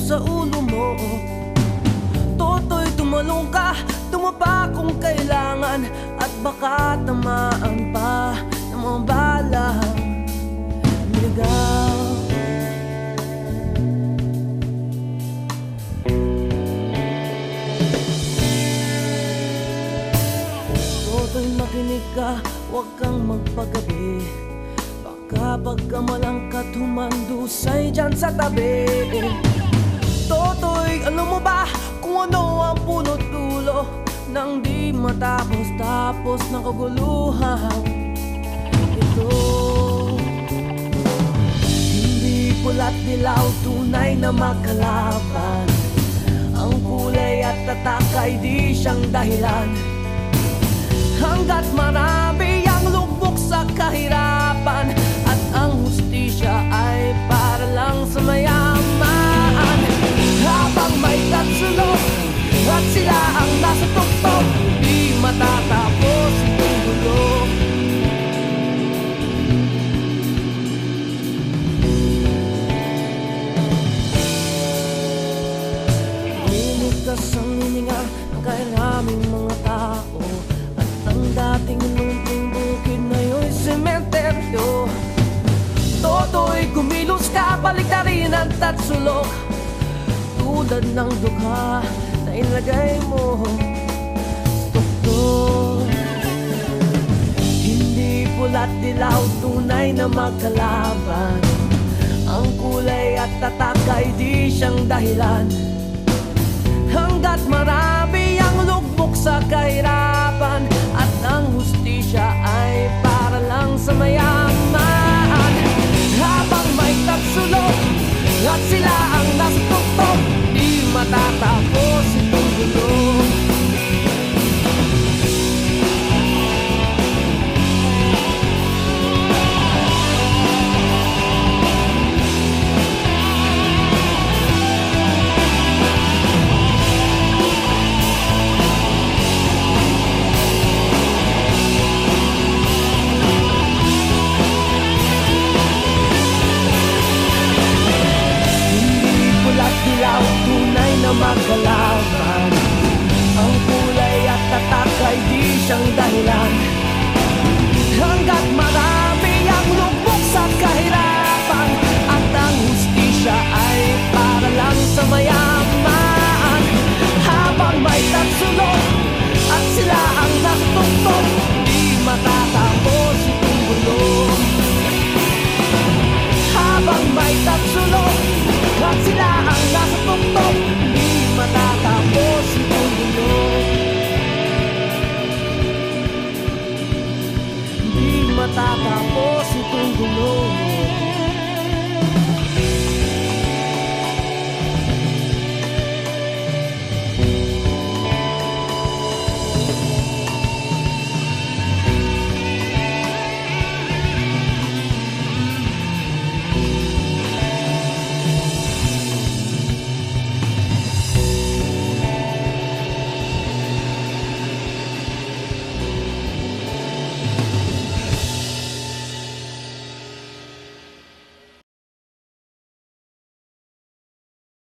sa ulo mo. Toto'y tumalong ka, tumapa kung kailangan, at baka tamaan pa ng mga balang ligaw. Toto'y makinig ka, huwag kang magpagabi. Baka pagkamalangkat humandusay dyan sa tabi. Toto'y alam mo ba kung ano ang punot dulo nang di matapos-tapos ng kaguluhan ito? Hindi pula't dilaw, tunay na makalaban. Ang kulay at tatak ay di siyang dahilan. Hanggat marami ang lubog sa kahirapan, at ang hustisya ay para lang sa mayaman. Habang may tatsulok at sila ang nasa tuktok, di matatapos itong gulo. Linigas ang hininga ng kairaming mga tao, at ang dating lunting bukid na yun sementeryo. Toto'y kumilos ka, baliktarin ang tatsulok, tulad ng dukha na ilagay mo sa tuktok. Hindi pula't dilaw, tunay na magkalaban. Ang kulay at tatak ay di siyang dahilan. Hanggat marami ang lugmok sa kahirapan, at ang hustisya ay para lang sa mayaman. Habang may tatsulok at sila ang nasa tuktok, di matatapos itong gulo. Dilaw, tunay na magkalaban. Ang kulay at tatak ay di siyang dahilan.